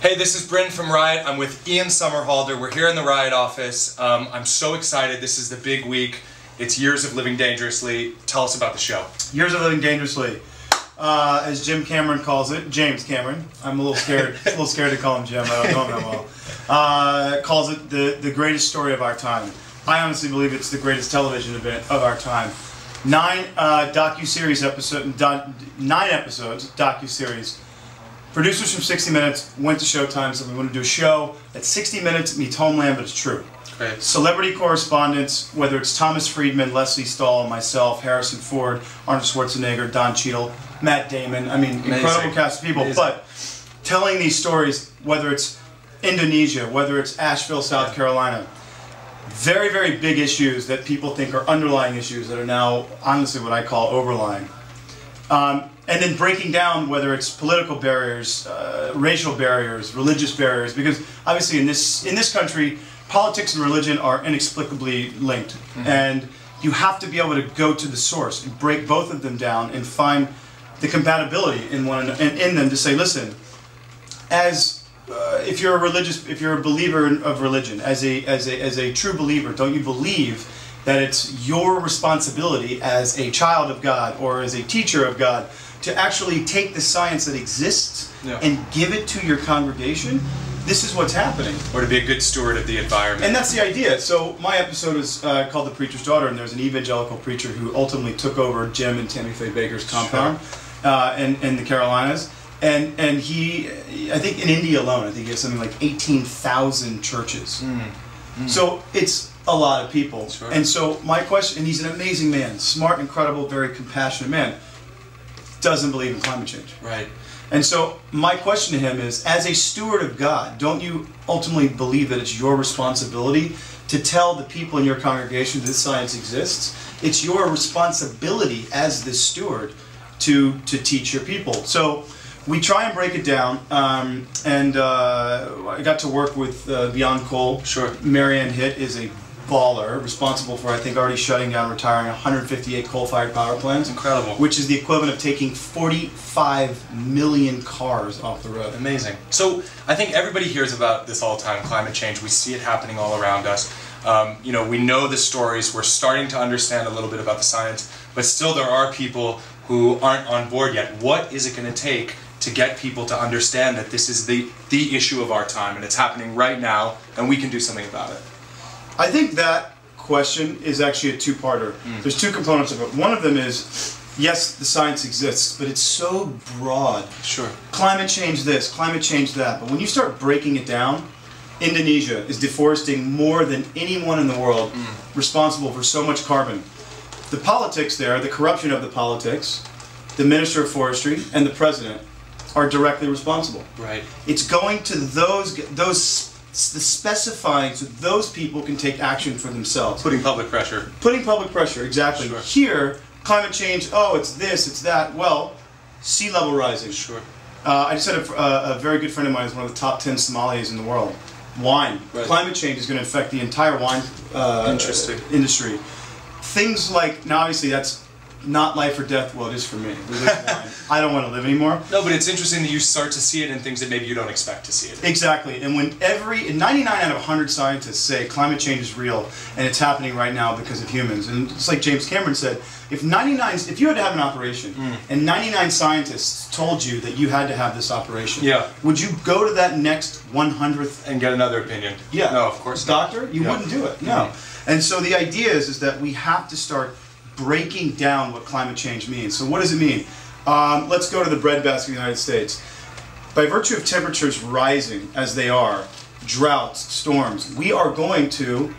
Hey, this is Bryn from Riot. I'm with Ian Somerhalder. We're here in the Riot office. I'm so excited. This is the big week. It's Years of Living Dangerously. Tell us about the show. Years of Living Dangerously. As Jim Cameron calls it, James Cameron. I'm a little scared, to call him Jim. I don't know him that well. Calls it the greatest story of our time. I honestly believe it's the greatest television event of our time. 9 docu-series episodes, 9 episodes, docu-series. Producers from 60 Minutes went to Showtime, said we want to do a show that's 60 minutes, meets Homeland, but it's true. Great. Celebrity correspondents, whether it's Thomas Friedman, Leslie Stahl, myself, Harrison Ford, Arnold Schwarzenegger, Don Cheadle, Matt Damon, I mean, Amazing. Incredible cast of people, Amazing. But telling these stories, whether it's Indonesia, whether it's Asheville, South Carolina, very, very big issues that people think are underlying issues that are now, honestly, what I call overlying. And then breaking down whether it's political barriers, racial barriers, religious barriers, because obviously in this country, politics and religion are inexplicably linked. Mm-hmm. And you have to be able to go to the source and break both of them down and find the compatibility in them to say, listen, as if you're a believer of religion, as a true believer, don't you believe that it's your responsibility as a child of God or as a teacher of God to actually take the science that exists and give it to your congregation? This is what's happening. Or to be a good steward of the environment. And that's the idea. So my episode is called The Preacher's Daughter, and there's an evangelical preacher who ultimately took over Jim and Tammy Faye Baker's compound in the Carolinas. And he, I think in India alone, I think he has something like 18,000 churches. So it's a lot of people. Sure. And so my question, and he's an amazing man, smart, incredible, very compassionate man, doesn't believe in climate change. Right. And so my question to him is, as a steward of God, don't you ultimately believe that it's your responsibility to tell the people in your congregation that science exists? It's your responsibility as the steward to teach your people. So we try and break it down, and I got to work with Beyond Coal. Sure. Marianne Hitt is a baller, responsible for, I think, already shutting down, retiring 158 coal-fired power plants. Incredible. Which is the equivalent of taking 45 million cars off the road. Amazing. So I think everybody hears about this all the time, climate change. We see it happening all around us. You know, we know the stories. We're starting to understand a little bit about the science, but still there are people who aren't on board yet. What is it going to take to get people to understand that this is the issue of our time, and it's happening right now, and we can do something about it? I think that question is actually a two-parter. There's two components of it. One of them is, yes, the science exists, but it's so broad. Sure. Climate change this, climate change that. But when you start breaking it down, Indonesia is deforesting more than anyone in the world, responsible for so much carbon. The politics there, the corruption of the politics, the Minister of Forestry, and the President are directly responsible. Right. It's going to the specifying so those people can take action for themselves. Putting public pressure. Putting public pressure, exactly. Sure. Here, climate change, oh, it's this, it's that. Well, sea level rising. Sure. I just had a very good friend of mine who's one of the top 10 sommeliers in the world. Wine. Right. Climate change is going to affect the entire wine industry. Things like, now obviously that's not life or death. Well, it is for me. I don't want to live anymore. No, but it's interesting that you start to see it in things that maybe you don't expect to see it. Exactly. And when 99 out of 100 scientists say climate change is real and it's happening right now because of humans, and it's like James Cameron said, if you had to have an operation and 99 scientists told you that you had to have this operation, would you go to that next 100th and get another opinion? Yeah. No, of course not. Doctor? You wouldn't do it. No. And so the idea is that we have to start breaking down what climate change means. So what does it mean? Let's go to the breadbasket of the United States. By virtue of temperatures rising as they are, droughts, storms, we are going to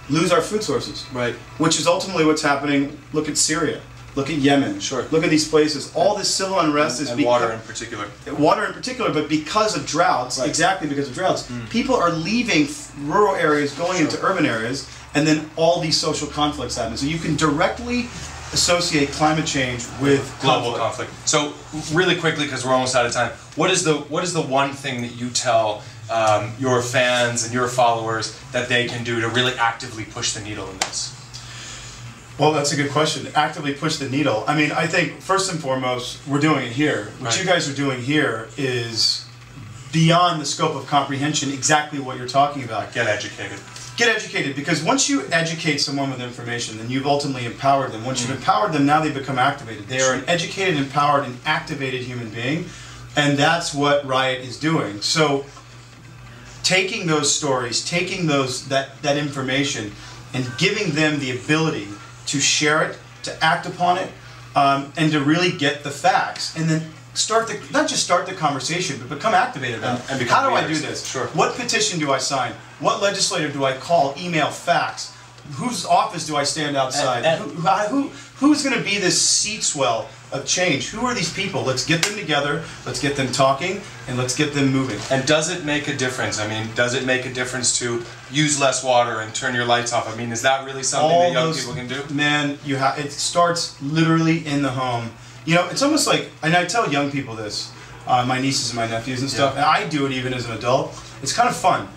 lose our food sources. Right. Which is ultimately what's happening. Look at Syria. Look at Yemen. Sure. Look at these places. All this civil unrest is because water in particular. Water in particular, but because of droughts, exactly because of droughts, people are leaving rural areas, going into urban areas, and then all these social conflicts happen. So you can directly associate climate change with global conflict. So really quickly, because we're almost out of time, what is the one thing that you tell your fans and your followers that they can do to really actively push the needle in this? Well, that's a good question. Actively push the needle. I mean, I think first and foremost, we're doing it here. What you guys are doing here is beyond the scope of comprehension exactly what you're talking about. Get educated. Get educated, because once you educate someone with information, then you've ultimately empowered them. Once you've empowered them, now they become activated. They are an educated, empowered, and activated human being, and that's what Riot is doing. So, taking those stories, taking that information, and giving them the ability to share it, to act upon it, and to really get the facts, and then not just start the conversation, but become activated about it. And how do I leaders. do this? Sure. What petition do I sign? What legislator do I call, email, fax? Whose office do I stand outside? Who's going to be this seed swell of change? Who are these people? Let's get them together, let's get them talking, and let's get them moving. And does it make a difference? I mean, does it make a difference to use less water and turn your lights off? I mean, is that really something that young people can do? Man, it starts literally in the home. You know, it's almost like, and I tell young people this, my nieces and my nephews and stuff, and I do it even as an adult. It's kind of fun.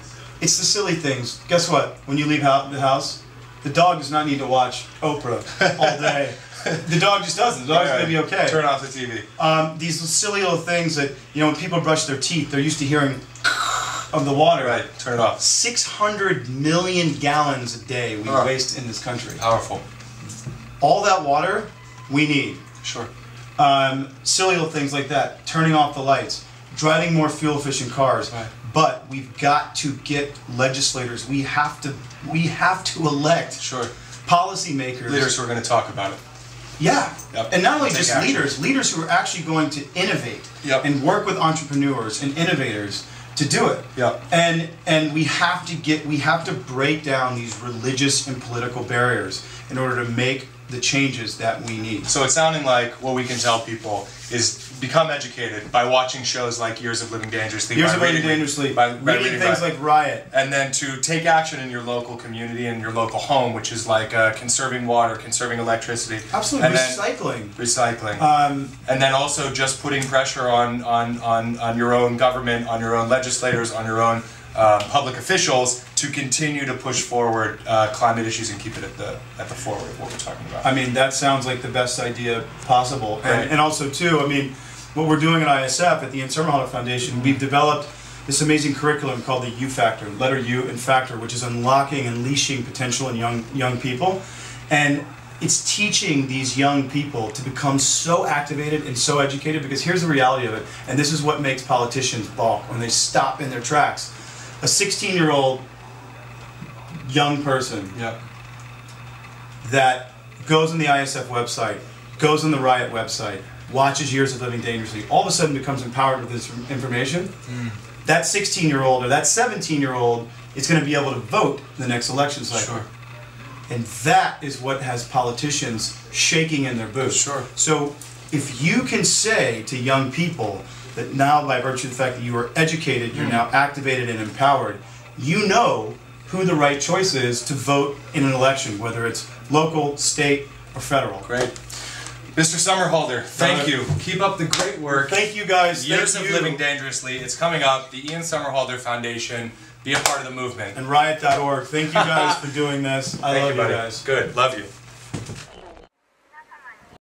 It's the silly things. Guess what? When you leave the house, the dog does not need to watch Oprah all day. The dog just doesn't. The dog's going to be okay. Turn off the TV. These silly little things that, you know, when people brush their teeth, they're used to hearing of the water. Right, turn it off. 600 million gallons a day we waste in this country. Powerful. All that water we need. Sure. Silly little things like that. Turning off the lights. Driving more fuel-efficient cars. Right. But we've got to get legislators. We have to elect policymakers. Leaders who are going to talk about it. Yeah. Yep. And not only just action. leaders who are actually going to innovate Yep. and work with entrepreneurs and innovators to do it. Yep. And we have to break down these religious and political barriers in order to make the changes that we need. So it's sounding like what we can tell people is become educated by watching shows like Years of Living Dangerously. Years of Living Dangerously. By reading things like Riot. And then to take action in your local community and your local home, which is like conserving water, conserving electricity. Absolutely. And Recycling. And then also just putting pressure on your own government, on your own legislators, on your own public officials to continue to push forward climate issues and keep it at the forward of what we're talking about. I mean, that sounds like the best idea possible. Right. And also, too, I mean, what we're doing at ISF, at the Somerhalder Foundation, we've developed this amazing curriculum called the U Factor, letter U and Factor, which is unlocking and unleashing potential in young people. And it's teaching these young people to become so activated and so educated, because here's the reality of it, and this is what makes politicians balk when they stop in their tracks. A 16-year-old young person that goes on the ISF website, goes on the Riot website, watches Years of Living Dangerously, all of a sudden becomes empowered with this information. That 16-year-old or that 17-year-old is going to be able to vote in the next election cycle. Sure. And that is what has politicians shaking in their boots. Sure. So if you can say to young people that now, by virtue of the fact that you are educated, you're now activated and empowered, you know who the right choice is to vote in an election, whether it's local, state, or federal. Great. Mr. Somerhalder, thank you. Keep up the great work. Thank you, guys. Years of Living Dangerously. It's coming up. The Ian Somerhalder Foundation. Be a part of the movement. And riot.org. Thank you guys for doing this. I love you guys. Good. Love you.